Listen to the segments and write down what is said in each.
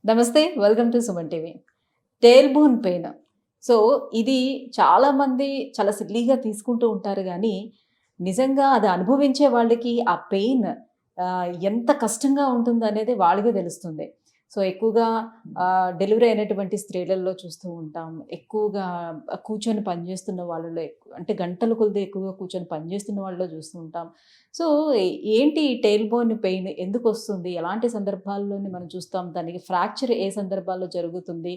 నమస్తే. Welcome to Suman TV. Tail bone pain. So, ఇది చాలామంది చాలా సిల్లీగా తీసుకుంటూ ఉంటారు గానీ, నిజంగా అది అనుభవించే వాళ్ళకి ఆ పెయిన్ ఎంత కష్టంగా ఉంటుందనేది వాళ్ళకే తెలుస్తుంది. సో, ఎక్కువగా డెలివరీ అయినటువంటి స్త్రీలలో చూస్తూ ఉంటాం. ఎక్కువగా కూర్చొని పనిచేస్తున్న వాళ్ళలో అంటే గంటల కొలది ఎక్కువగా కూర్చొని పనిచేస్తున్న వాళ్ళలో చూస్తూ ఉంటాం. సో, ఏంటి ఈ టెయిల్ బోన్ పెయిన్ ఎందుకొస్తుంది? ఎలాంటి సందర్భాల్లోని మనం చూస్తాం? దానికి ఫ్రాక్చర్ ఏ సందర్భాల్లో జరుగుతుంది?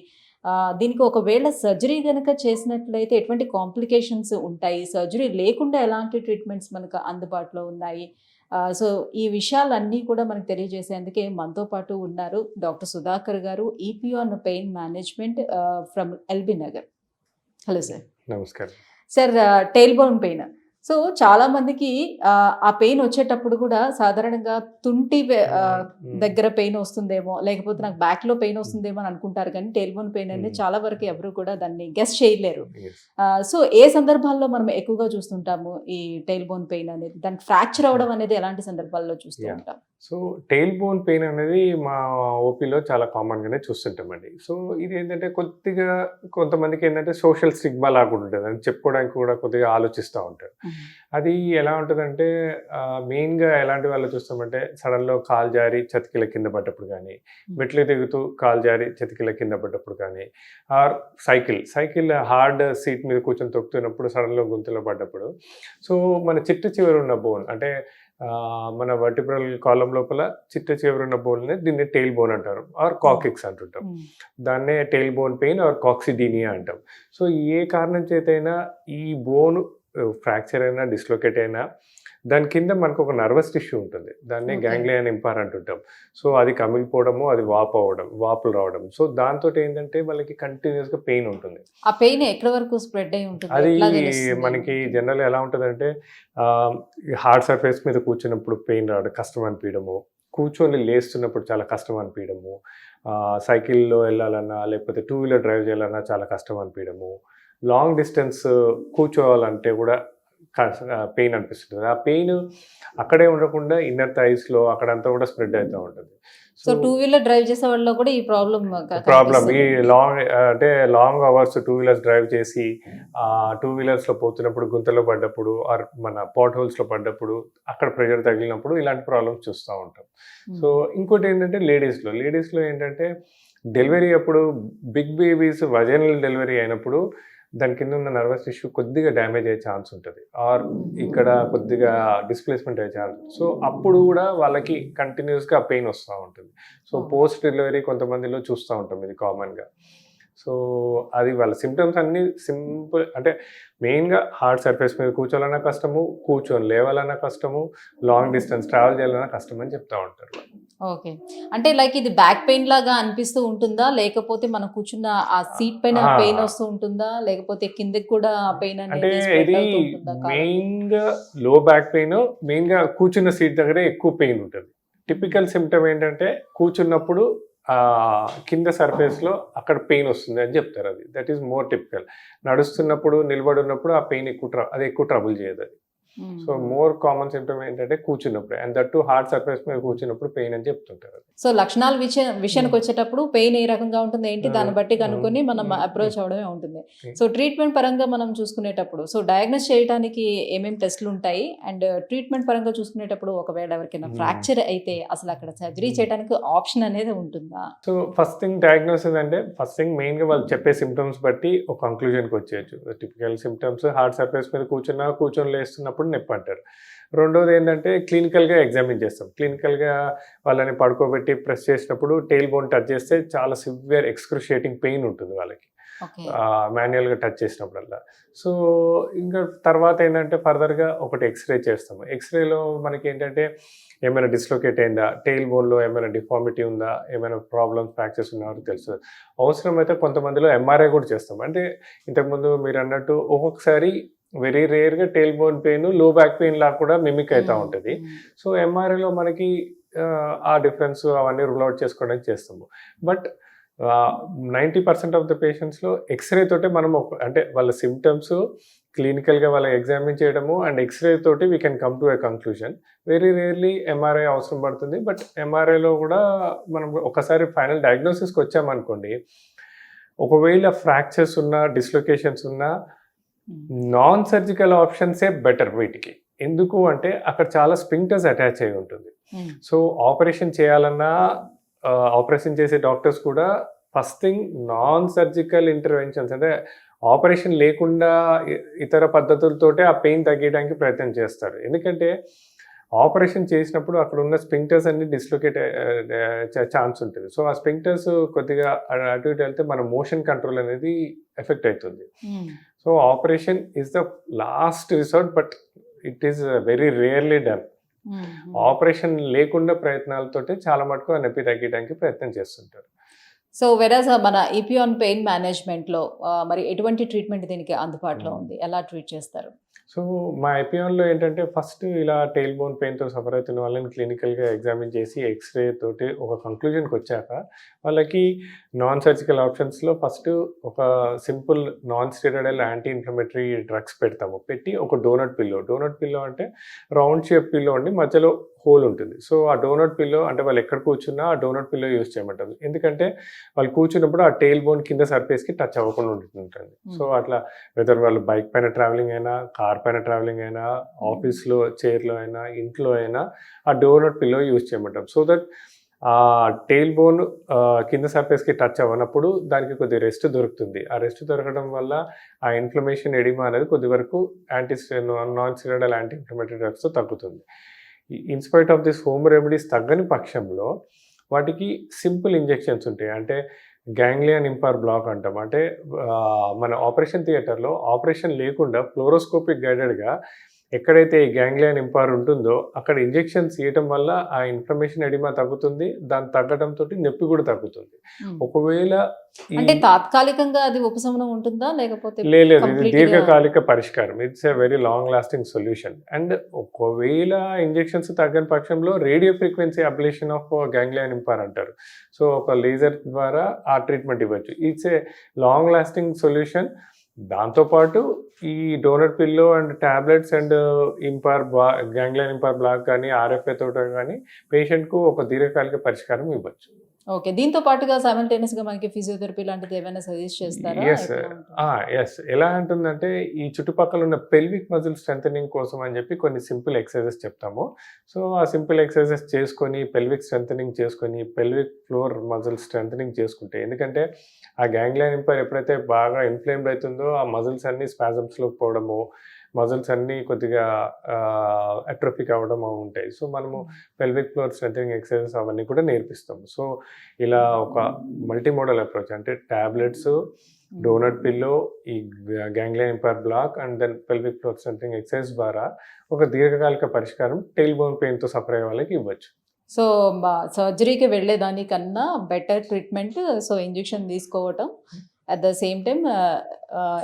దీనికి ఒకవేళ సర్జరీ గనక చేసినట్లయితే ఎటువంటి కాంప్లికేషన్స్ ఉంటాయి? సర్జరీ లేకుండా ఎలాంటి ట్రీట్మెంట్స్ మనకు అందుబాటులో ఉన్నాయి? సో, ఈ విషయాలన్నీ కూడా మనకు తెలియజేసేందుకే మనతో పాటు ఉన్నారు doctor Sudhakar garu, EP on pain management from LB Nagar. Hello sir. నమస్కారం. Sir, tail bone pain. So, చాలామందికి ఆ పెయిన్ వచ్చేటప్పుడు కూడా సాధారణంగా తుంటి దగ్గర పెయిన్ వస్తుందేమో, లేకపోతే నాకు బ్యాక్‌లో పెయిన్ వస్తుందేమో అని అనుకుంటారు కానీ, టెయిల్ బోన్ పెయిన్ అనేది చాలా వరకు ఎవరు కూడా దాన్ని గెస్ చేయలేరు. యెస్. సో, ఏ సందర్భాల్లో మనం ఎక్కువగా చూస్తుంటాము ఈ టెయిల్ బోన్ పెయిన్ అనేది? దానికి ఫ్రాక్చర్ అవ్వడం అనేది ఎలాంటి సందర్భాల్లో చూస్తూ యాహ్! ఉంటాం? సో, టెయిల్ బోన్ పెయిన్ అనేది మా ఓపీలో చాలా కామన్‌గానే చూస్తుంటామండి. సో, ఇదేంటంటే కొద్దిగా కొంతమందికేంటంటే సోషల్ స్టిగ్మా లాగా కూడా ఉంటది. అది చెప్పుకోవడానికి కూడా కొద్దిగా ఆలోచిస్తా ఉంటారు. అది ఎలా ఉంటదంటే మెయిన్‌గా ఎలాంటి వాళ్ళు చూస్తామంటే సడెన్‌గా కాలు జారి చతికిల కింద పడ్డప్పుడు గానీ, మెట్లు దిగుతూ కాలు జారి చతికిల కింద పడ్డప్పుడు కానీ, ఆర్ సైకిల్ హార్డ్ సీట్ మీద కూర్చొని తొక్కుతున్నప్పుడు సడెన్‌గా గుంతలో పడ్డప్పుడు. సో, మన చిట్ట చివరున్న బోన్ అంటే మన వర్టిబ్రల్ కాలమ్ లోపల చిట్ట చివరున్న బోన్‌ని దీన్ని టెయిల్ బోన్ అంటారు. ఆర్ కాక్సిక్స్ అంటుంటాం. దాన్నే టెయిల్ బోన్ పెయిన్ ఆర్ కాక్సిడీనియా అంటాం. సో, ఏ కారణం చేతైనా ఈ బోన్ ఫ్రాక్చర్ అయినా, డిస్‌లొకేట్ అయినా దాని కింద మనకు ఒక నర్వస్ టిష్యూ ఉంటుంది. దాన్నే గ్యాంగ్లియన్ ఇంపార్ అంటుంటాం. సో, అది కమిలిపోవడము, అది వాపులు రావడం. సో, దాంతోటి ఏంటంటే వాళ్ళకి కంటిన్యూయస్‌గా పెయిన్ ఉంటుంది. ఆ పెయిన్ ఎక్కడి వరకు స్ప్రెడ్ అయ్యి ఉంటుంది? అది ఎట్లా తెలుస్తుంది మనకి మనకి? జనరల్‌గా ఎలా ఉంటదంటే హార్డ్ సర్ఫేస్ మీద కూర్చున్నప్పుడు పెయిన్ రావడం, కష్టం అనిపియడము, కూర్చొని లేస్తున్నప్పుడు చాలా కష్టం అనిపియడము, సైకిల్‌లో ఎళ్ళాలన్నా, లేకపోతే టూ వీలర్ డ్రైవ్ చేయాలన్నా చాలా కష్టం అనిపియడము, లాంగ్ డిస్టెన్స్ కూర్చోవాలంటే కూడా పెయిన్ అనిపిస్తుంటది. ఆ పెయిన్ అక్కడే ఉండకుండా ఇన్నర్ థైస్‌లో అక్కడంతా కూడా స్ప్రెడ్ అయితా ఉంటది. So, so, two wheeler drive చేసే వాళ్ళలో కూడా ఈ ప్రాబ్లమ్ ప్రాబ్లమ్ ఈ కనిపిస్తుంది. Long hours two wheelers drive చేసి టూ వీలర్స్‌లో పోతున్నప్పుడు గుంతలో పడ్డప్పుడు ఆర్ మన పాట్ హోల్స్‌లో పడ్డప్పుడు అక్కడ ప్రెషర్ తగిలినప్పుడు ఇలాంటి ప్రాబ్లమ్స్ చూస్తా ఉంటాం. సో, ఇంకోటి ఏంటంటే లేడీస్‌లో ఏంటంటే డెలివరీ అప్పుడు బిగ్ బేబీస్ వజైనల్ డెలివరీ అయినప్పుడు దాని కింద ఉన్న నర్వస్ టిష్యూ కొద్దిగా డ్యామేజ్ అయ్యే ఛాన్స్ ఉంటది. ఆర్ ఇక్కడ కొద్దిగా డిస్‌ప్లేస్‌మెంట్ అయ్యే ఛాన్స్. సో, అప్పుడు కూడా వాళ్ళకి కంటిన్యూయస్‌గా పెయిన్ వస్తా ఉంటుంది. సో, పోస్ట్ డెలివరీ కొంతమందిలో చూస్తా ఉంటాం ఇది కామన్‌గా. సో, అది వాళ్ళ సింప్టమ్స్ అన్నీ సింపుల్ అంటే మెయిన్‌గా హార్డ్ సర్ఫేస్ మీద కూర్చోవాలన్నా కష్టము, కూర్చొని లేవాలన్నా కష్టము, లాంగ్ డిస్టెన్స్ ట్రావెల్ చేయాలన్నా కష్టం అని చెప్తా ఉంటారు. ఓకే. అంటే లైక్ ఇది బ్యాక్ పెయిన్ లాగా అనిపిస్తూ ఉంటుందా? లేకపోతే మనం కూర్చున్న ఆ సీట్ పైన ఆ! పెయిన్ వస్తూ ఉంటుందా? లేకపోతే కిందకి కూడా ఆ పెయిన్ అంటే అనేది స్ప్రెడ్ ఇది అవుతూ ఉంటుందా కాళ్ళకి? మెయిన్‌గా లో బ్యాక్ పెయిన్, మెయిన్‌గా కూర్చున్న సీట్ దగ్గరే ఎక్కువ పెయిన్ ఉంటది. టిపికల్ సిమ్టమ్ ఏంటంటే కూర్చున్నప్పుడు కింద సర్ఫేస్‌లో అక్కడ పెయిన్ వస్తుంది అని చెప్తారు అది. That is more typical. నడుస్తున్నప్పుడు, నిలబడున్నప్పుడు ఆ పెయిన్ అది ఎక్కువ ట్రబుల్ చేయదది. సో, మోర్ కామన్ సిమ్టమ్ ఏంటంటే కూర్చున్నప్పుడే. And that too hard surface మీద కూర్చున్నప్పుడు పెయిన్ అని చెప్తుంటారు. సో, లక్షణాల విషయానికి వచ్చేటప్పుడు పెయిన్ ఏ రకంగా ఉంటుంది ఏంటి దాన్ని బట్టి కనుక్కొని మనం అప్రోచ్ అవ్వడమే ఉంటుంది. సో, ట్రీట్మెంట్ పరంగా మనం చూసుకునేటప్పుడు సో, డయాగ్నోస్ చేయడానికి ఏమేమి టెస్టులు ఉంటాయి? అండ్ ట్రీట్మెంట్ పరంగా చూసుకునేటప్పుడు ఒకవేళ ఎవరికైనా ఫ్రాక్చర్ అయితే అసలు అక్కడ సర్జరీ చేయడానికి ఆప్షన్ అనేది ఉంటుందా? సో, ఫస్ట్ థింగ్ డయాగ్నోసిస్ అంటే ఫస్ట్ థింగ్ మెయిన్‌గా వాళ్ళు చెప్పే సిమ్టమ్స్ బట్టి ఒక కంక్లూజన్‌కి వచ్చేయొచ్చు. టిపికల్ సిమ్టమ్స్ హార్డ్ సర్ఫేస్ మీద కూర్చొని లేస్తున్నప్పుడు నొప్పి అంటారు. రెండోది ఏంటంటే క్లినికల్‌గా ఎగ్జామిన్ చేస్తాం. క్లినికల్‌గా వాళ్ళని పడుకోబెట్టి ప్రెస్ చేసినప్పుడు టెయిల్ బోన్ టచ్ చేస్తే చాలా సివియర్ ఎక్స్‌క్రూషియేటింగ్ పెయిన్ ఉంటుంది వాళ్ళకి. ఓకే. మాన్యుయల్‌గా టచ్ చేసినప్పుడల్లా. సో, ఇంకా తర్వాత ఏంటంటే ఫర్దర్‌గా ఒకటి ఎక్స్‌రే చేస్తాము. ఎక్స్‌రేలో మనకేంటంటే ఏమైనా డిస్‌లొకేట్ అయిందా? టెయిల్ బోన్‌లో ఏమైనా డిఫార్మిటీ ఉందా? ఏమైనా ప్రాబ్లమ్స్, ఫ్రాక్చర్స్ ఉన్నాయో తెలుస్తది. అవసరమైతే కొంతమందిలో ఎంఆర్ఐ కూడా చేస్తాం. అంటే ఇంతకుముందు మీరన్నట్టు ఒక్కొక్కసారి వెరీ రేర్‌గా టెయిల్ బోన్ పెయిన్ లో బ్యాక్ పెయిన్ లాగా కూడా మిమిక్ అయితా ఉంటది. సో, ఎంఆర్ఐలో మనకి ఆ డిఫరెన్స్ అవన్నీ రూల్ ఔట్ చేసుకోవడానికి చేస్తాము. బట్ 90% ఆఫ్ ద పేషెంట్స్‌లో ఎక్స్‌రే తోటే మనం అంటే వాళ్ళ సిమ్టమ్స్ క్లినికల్గా వాళ్ళకి ఎగ్జామిన్ చేయడము అండ్ ఎక్స్రే తోటి we can come to a conclusion. Very rarely MRI అవసరం పడుతుంది. బట్ ఎంఆర్ఐలో కూడా మనం ఒకసారి ఫైనల్ డయాగ్నోసిస్కి వచ్చామనుకోండి, ఒకవేళ ఫ్రాక్చర్స్ ఉన్నా డిస్లొకేషన్స్ ఉన్నా నాన్ సర్జికల్ ఆప్షన్సే బెటర్ వీటికి. ఎందుకు అంటే అక్కడ చాలా స్పింక్టర్స్ అటాచ్ అయి ఉంటుంది. సో ఆపరేషన్ చేయాలన్నా ఆపరేషన్ చేసే డాక్టర్స్ కూడా first thing non surgical interventions అంటే ఆపరేషన్ లేకుండా ఇతర పద్ధతులతోటే ఆ పెయిన్ తగ్గడానికి ప్రయత్నం చేస్తారు. ఎందుకంటే ఆపరేషన్ చేసినప్పుడు అక్కడ ఉన్న స్పింక్టర్స్ అన్ని డిస్లొకేట్ ఛాన్స్ ఉంటుంది. సో ఆ స్పింక్టర్స్ కొద్దిగా అటు ఇటు వెళ్తే మన మోషన్ కంట్రోల్ అనేది ఎఫెక్ట్ అవుతుంది. So operation is the last resort, but it is very rarely done. Operation లేకుండా ప్రయత్నాలతోటి చాలా మటుకు ఆ నొప్పి తగ్గడానికి ప్రయత్నం చేస్తుంటారు. సో వెరాజ్ మన ఈపియాన్ పెయిన్ మేనేజ్మెంట్లో మరి ఎటువంటి ట్రీట్మెంట్ దీనికి అందుబాటులో ఉంది, ఎలా ట్రీట్ చేస్తారు? సో మా ఐపియాన్లో ఏంటంటే ఫస్ట్ ఇలా టెయిల్ బోన్ పెయిన్తో సఫర్ అవుతున్న వాళ్ళని క్లినికల్గా ఎగ్జామిన్ చేసి ఎక్స్రే తోటి ఒక కంక్లూజన్కి వచ్చాక వాళ్ళకి నాన్ సర్జికల్ ఆప్షన్స్లో ఫస్ట్ ఒక simple non steroidal anti inflammatory drugs పెడతాము. పెట్టి ఒక డోనట్ పిల్లో అంటే రౌండ్ షేప్ పిల్లో అండి, మధ్యలో హోల్ ఉంటుంది. సో ఆ డోనట్ పిల్లో అంటే వాళ్ళు ఎక్కడ కూర్చున్నా ఆ డోనట్ పిల్లో యూజ్ చేయమంటారు. ఎందుకంటే వాళ్ళు కూర్చున్నప్పుడు ఆ టెయిల్ బోన్ కింద సర్ఫేస్కి టచ్ అవ్వకుండా ఉంటుంది. సో అట్లా వెదర్ వాళ్ళు బైక్ పైన ట్రావెలింగ్ అయినా, కార్ పైన ట్రావెలింగ్ అయినా, ఆఫీస్లో చైర్లో అయినా, ఇంట్లో అయినా ఆ డోనట్ పిల్లో యూజ్ చేయమంటారు. సో దట్ ఆ టెయిల్ బోన్ కింద సర్ఫేస్కి టచ్ అవ్వనప్పుడు దానికి కొద్ది రెస్ట్ దొరుకుతుంది. ఆ రెస్ట్ దొరకడం వల్ల ఆ ఇన్ఫ్లమేషన్ ఎడిమా అనేది కొద్ది వరకు నాన్ స్టెరాయిడల్ యాంటీ ఇన్ఫ్లమేటరీ డ్రగ్స్తో తగ్గుతుంది. In spite of this home remedies తగ్గని పక్షంలో వాటికి సింపుల్ ఇంజెక్షన్స్ ఉంటాయి. అంటే గ్యాంగ్లియన్ ఇంపార్ బ్లాక్ అంటాం. అంటే మన ఆపరేషన్ థియేటర్లో ఆపరేషన్ లేకుండా ఫ్లోరోస్కోపిక్ గైడెడ్గా ఎక్కడైతే ఈ గ్యాంగ్లియన్ ఇంపార్ ఉంటుందో అక్కడ ఇంజెక్షన్స్ ఇవ్వటం వల్ల ఆ ఇన్ఫ్లమేషన్ ఎడిమా తగ్గుతుంది. దాని తగ్గడంతో నొప్పి కూడా తగ్గుతుంది. ఒకవేళ అంటే తాత్కాలికంగా అది ఉపశమనం ఉంటుందా లేకపోతే? లేదు, ఇది దీర్ఘకాలిక పరిష్కారం. It's a very long lasting solution. And ఒకవేళ ఇంజెక్షన్స్ తగ్గని పక్షంలో radio frequency ablation of ganglion impar అంటారు. సో ఒక లేజర్ ద్వారా ఆ ట్రీట్మెంట్ ఇవ్వచ్చు. It's a long lasting solution. దాంతోపాటు ఈ donut pillow and tablets and ganglion impar block కానీ ఆర్ఎఫ్ఏ తోట కానీ పేషెంట్కు ఒక దీర్ఘకాలిక పరిష్కారం ఇవ్వచ్చు. ఓకే, దీంతో పాటుగా సైమల్టేనియస్గా మనకి ఫిజియోథెరపీ లాంటిది ఏమైనా సజెస్ట్ చేస్తారా? ఎస్. ఎలా అంటుందంటే ఈ చుట్టుపక్కల ఉన్న పెల్విక్ మజిల్ స్ట్రెంథనింగ్ కోసం అని చెప్పి కొన్ని సింపుల్ ఎక్సర్సైజెస్ చెప్తాము. సో ఆ సింపుల్ ఎక్సర్సైజెస్ చేసుకొని పెల్విక్ స్ట్రెంథనింగ్ చేసుకొని పెల్విక్ ఫ్లోర్ మజిల్ స్ట్రెంథనింగ్ చేసుకుంటే, ఎందుకంటే ఆ గ్యాంగ్లియన్ ఇంపైర్ ఎప్పుడైతే బాగా ఇన్ఫ్లేమ్డ్ అవుతుందో ఆ మజిల్స్ అన్ని స్పాజమ్స్లోకి పోవడము, మజిల్స్ అన్నీ కొద్దిగా అట్రోఫిక్ అవ్వడం ఉంటాయి. సో మనము పెల్విక్ ఫ్లోర్ స్ట్రెంథనింగ్ ఎక్సర్సైజెస్ అవన్నీ కూడా నేర్పిస్తాము. సో ఇలా ఒక మల్టీమోడల్ అప్రోచ్ అంటే టాబ్లెట్స్, డోనట్ పిల్లో, ఈ ganglion impar block and then pelvic floor strengthening exercise ద్వారా ఒక దీర్ఘకాలిక పరిష్కారం టెయిల్ బోన్ పెయిన్తో సఫర్ అయ్యే వాళ్ళకి ఇవ్వచ్చు. సో సర్జరీకి వెళ్ళేదానికన్నా బెటర్ ట్రీట్మెంట్ సో ఇంజెక్షన్ తీసుకోవటం, అట్ ద సేమ్ టైమ్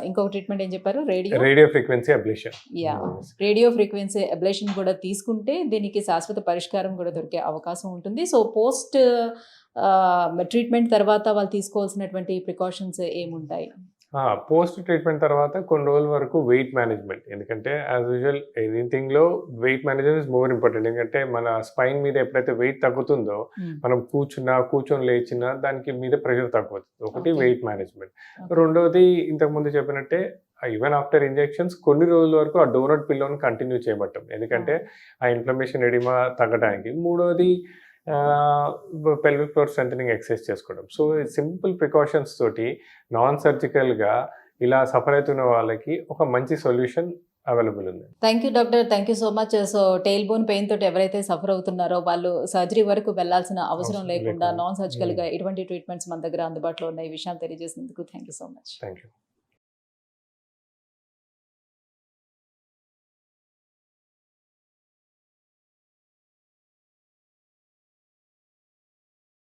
ఇంకొక ట్రీట్మెంట్ ఏం చెప్పారు? Radio frequency ablation. Radio frequency ablation కూడా తీసుకుంటే దీనికి శాశ్వత పరిష్కారం కూడా దొరికే అవకాశం ఉంటుంది. సో పోస్ట్ ట్రీట్మెంట్ తర్వాత వాళ్ళు తీసుకోవాల్సినటువంటి ప్రికాషన్స్ ఏముంటాయి? పోస్ట్ ట్రీట్మెంట్ తర్వాత కొన్ని రోజుల వరకు వెయిట్ మేనేజ్మెంట్. ఎందుకంటే యాజ్ యూజువల్ ఎనీథింగ్లో weight management is more important. ఎందుకంటే మన స్పైన్ మీద ఎప్పుడైతే వెయిట్ తగ్గుతుందో మనం కూర్చొని లేచినా దానికి మీద ప్రెషర్ తగ్గుతుంది. ఒకటి వెయిట్ మేనేజ్మెంట్. రెండోది ఇంతకుముందు చెప్పినట్టే ఈవెన్ ఆఫ్టర్ ఇంజెక్షన్స్ కొన్ని రోజుల వరకు ఆ డోనట్ పిల్లోని కంటిన్యూ చేయబట్టం. ఎందుకంటే ఆ ఇన్ఫ్లమేషన్ ఎడిమా తగ్గడానికి. మూడోది పెల్విక్ ఫ్లోర్ స్ట్రెంథనింగ్ ఎక్సర్సైజ్ చేసుకోవడం. సో సింపుల్ ప్రికాషన్స్ తోటి నాన్ సర్జికల్గా ఇలా సఫర్ అవుతున్న వాళ్ళకి ఒక మంచి సొల్యూషన్ అవైలబుల్ ఉంది. Thank you doctor, thank you so much. So tail bone pain తోటి ఎవరైతే సఫర్ అవుతున్నారో వాళ్ళు సర్జరీ వరకు వెళ్లాల్సిన అవసరం లేకుండా నాన్ సర్జికల్గా ఎటువంటి ట్రీట్మెంట్స్ మన దగ్గర అందుబాటులో ఉన్న ఈ విషయాన్ని తెలియజేసినందుకు thank you so much. Thank you.